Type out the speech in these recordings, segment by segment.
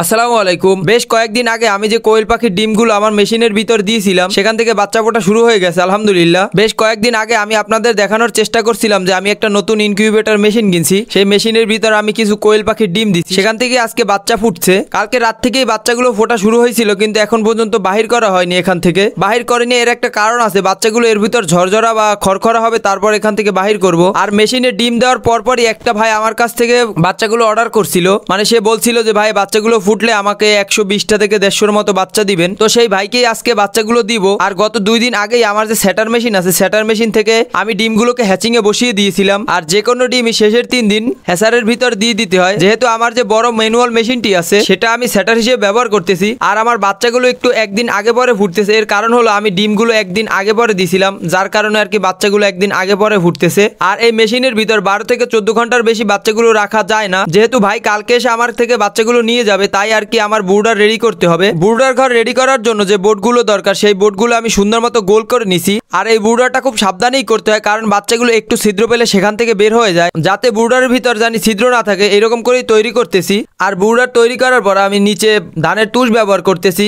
আসসালামু আলাইকুম। বেশ কয়েকদিন আগে আমি যে কোয়েল পাখির ডিমগুলো আমার মেশিনের ভিতর দিয়েছিলাম সেখান থেকে বাচ্চা ফোটা শুরু হয়ে গেছে আলহামদুলিল্লাহ। বেশ কয়েকদিন আগে আমি আপনাদের দেখানোর চেষ্টা করছিলাম যে আমি একটা নতুন ইনকিউবেটর মেশিন কিনছি, সেই মেশিনের ভিতর আমি কিছু কোয়েল পাখির ডিম দিচ্ছি, সেখান থেকে আজকে বাচ্চা ফুটছে। কালকে রাত থেকেই বাচ্চাগুলো ফোটা শুরু হয়েছিল, কিন্তু এখন পর্যন্ত বাহির করা হয়নি। এখান থেকে বাহির করেনি, এর একটা কারণ আছে, বাচ্চাগুলো এর ভিতর ঝরঝরা বা খড়খড়া হবে, তারপর এখান থেকে বাহির করব। আর মেশিনে ডিম দেওয়ার পরপরই একটা ভাই আমার কাছ থেকে বাচ্চাগুলো অর্ডার করছিল, মানে সে বলছিল যে ভাই বাচ্চাগুলো ফুটলে আমাকে 120টা থেকে 150-র মতো বাচ্চা দিবেন। তো সেই ভাইকেই আজকে বাচ্চাগুলো দিব। আর গত 2 দিন আগেই আমার যে সেটার মেশিন আছে, সেটার মেশিন থেকে আমি ডিমগুলোকে হ্যাচিং এ বসিয়ে দিয়েছিলাম। আর যে কোনো ডিমই শেষের 3 দিন হ্যাচারের ভিতর দিয়ে দিতে হয়, যেহেতু আমার যে বড় ম্যানুয়াল মেশিনটি আছে সেটা আমি সেটার হিসেবে ব্যবহার করতেছি। আর আমার বাচ্চাগুলো একটু একদিন আগে পরে ফুটতেছে, এর কারণ হলো আমি ডিমগুলো একদিন আগে পরে দিছিলাম, যার কারণে আর কি বাচ্চাগুলো একদিন আগে পরে ফুটতেছে। আর এই মেশিনের ভিতর 12 থেকে 14 ঘন্টার বেশি বাচ্চাগুলো রাখা যায় না। যেহেতু ভাই কালকে এসে আমার থেকে বাচ্চাগুলো নিয়ে যাবে, তাই আর কি আমার বুর্ডার রেডি করতে হবে। বুর্ডার ঘর রেডি করার জন্য যে বোর্ডগুলো দরকার সেই বোর্ডগুলো আমি সুন্দর মতো গোল করে নিছি। আর এই বুর্ডারটা খুব সাবধানেই করতে হয়, কারণ বাচ্চাগুলো একটু ছিদ্র পেলে সেখান থেকে বের হয়ে যায়, যাতে বুর্ডারের ভিতর জানি ছিদ্র না থাকে, এরকম করেই তৈরি করতেছি। আর বুর্ডার তৈরি করার পর আমি নিচে ধানের তুষ ব্যবহার করতেছি।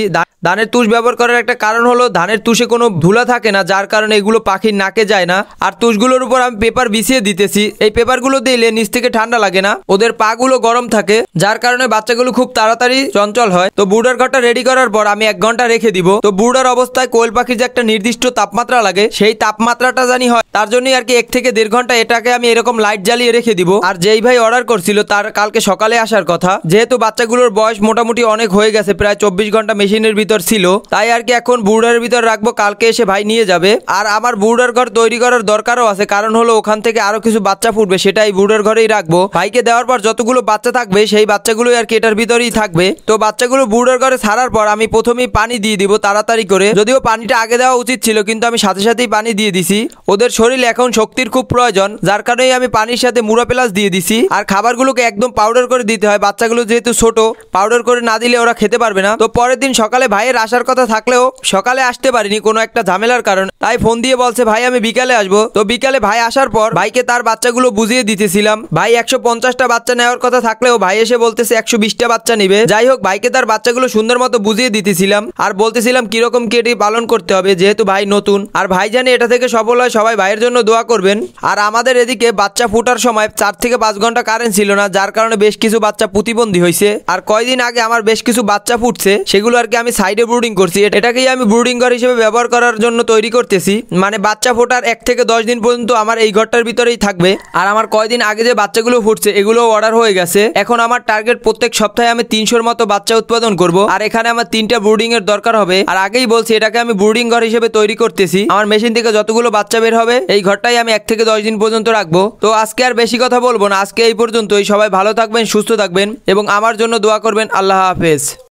ধানের তুষ ব্যবহার করার একটা কারণ হলো ধানের তুষে কোনো ধুলা থাকে না, যার কারণে এগুলো পাখির নাকে যায় না। আর তুষগুলোর উপর আমি পেপার বিছিয়ে দিতেছি, এই পেপারগুলো দিলে নিচ থেকে ঠান্ডা লাগে না, ওদের পা গুলো গরম থাকে, যার কারণে বাচ্চাগুলো খুব তাড়াতাড়ি চঞ্চল হয়। তো বুর্ডার ঘরটা রেডি করার পর আমি 1 ঘন্টা রেখে দিব। তো বুর্ডার অবস্থায় কোয়েল পাখির যে একটা নির্দিষ্ট তাপমাত্রা লাগে, সেই তাপমাত্রাটা জানি হয়, তার জন্যই আর কি 1 থেকে 1.5 ঘন্টা এটাকে আমি এরকম লাইট জ্বালিয়ে রেখে দিব। আর যেই ভাই অর্ডার করছিল তার কালকে সকালে আসার কথা, যেহেতু বাচ্চাগুলোর বয়স মোটামুটি অনেক হয়ে গেছে, প্রায় 24 ঘন্টা মেশিনের ভিতর ছিল, তাই আর কি এখন বুর্ডারের ভিতর রাখবো, কালকে এসে ভাই নিয়ে যাবে। আর আমার বুর্ডার ঘর তৈরি করার দরকারও আছে, কারণ হলো ওখান থেকে আরো কিছু বাচ্চা ফুটবে, সেটাই বুর্ডার ঘরেই রাখবো। ভাইকে দেওয়ার পর যতগুলো বাচ্চা থাকবে সেই বাচ্চাগুলোই আর কি এটার ভিতরেই থাকবে। তো বাচ্চাগুলো বুর্ডার ঘরে ছাড়ার পর আমি প্রথমেই পানি দিয়ে দিব তাড়াতাড়ি করে, যদিও পানিটা আগে দেওয়া উচিত ছিল, কিন্তু আমি সাথে সাথেই পানি দিয়ে দিছি। ওদের শরীরে এখন শক্তির খুব প্রয়োজন, যার কারণেই আমি পানির সাথে মুড়া প্লাস দিয়ে দিছি। আর খাবারগুলোকে একদম পাউডার করে দিতে হয়, বাচ্চাগুলো যেহেতু ছোট, পাউডার করে না দিলে ওরা খেতে পারবে না। তো পরের দিন সকালে ভাইয়ের আসার কথা থাকলেও সকালে আসতে পারিনি কোনো একটা ঝামেলার কারণে, তাই ফোন দিয়ে বলছে ভাই আমি বিকালে আসবো। তো বিকালে ভাই আসার পর ভাইকে তার বাচ্চাগুলো বুঝিয়ে দিতেছিলাম। ভাই 150টা বাচ্চা নেওয়ার কথা থাকলেও ভাই এসে বলতেছে 120টা বাচ্চা নিবে। যাই হোক, ভাইকে তার বাচ্চাগুলো সুন্দর মতো বুঝিয়ে দিতেছিলাম আর বলতেছিলাম কিরকম কি এটি পালন করতে হবে, যেহেতু ভাই নতুন। আর ভাই জানে এটা থেকে সফল হয়, সবাই ভাইয়ের জন্য দোয়া করবেন। আর আমাদের এদিকে বাচ্চা ফুটার সময় 4 থেকে 5 ঘন্টা কারেন্ট ছিল না, যার কারণে বেশ কিছু বাচ্চা প্রতিবন্ধী হয়েছে। আর কয়দিন আগে আমার বেশ কিছু বাচ্চা ফুটছে, সেগুলো আর কি আমি সাইডে ব্রুডিং করছি, এটাকেই আমি ব্রুডিং ঘর হিসেবে ব্যবহার করার জন্য তৈরি করতেছি। মানে বাচ্চা ফোটার 1 থেকে 10 দিন পর্যন্ত আমার এই ঘরটার ভিতরেই থাকবে। আর আমার কয়দিন আগে যে বাচ্চাগুলো ফুটছে এগুলো অর্ডার হয়ে গেছে। এখন আমার টার্গেট প্রত্যেক সপ্তাহে আমি 300-র মতো বাচ্চা উৎপাদন করব। আর এখানে আমার 3টা ব্রুডিং এর দরকার হবে। আর আগেই বলছি এটাকে আমি ব্রুডিং ঘর হিসেবে তৈরি করতেছি। আমার মেশিন থেকে যতগুলো বাচ্চা বের হবে এই ঘরটাই আমি 1 থেকে 10 দিন পর্যন্ত রাখবো। তো আজকে আর বেশি কথা বলবো না, আজকে এই পর্যন্তই। সবাই ভালো থাকবেন, সুস্থ থাকবেন এবং আমার জন্য দোয়া করবেন। আল্লাহ হাফেজ।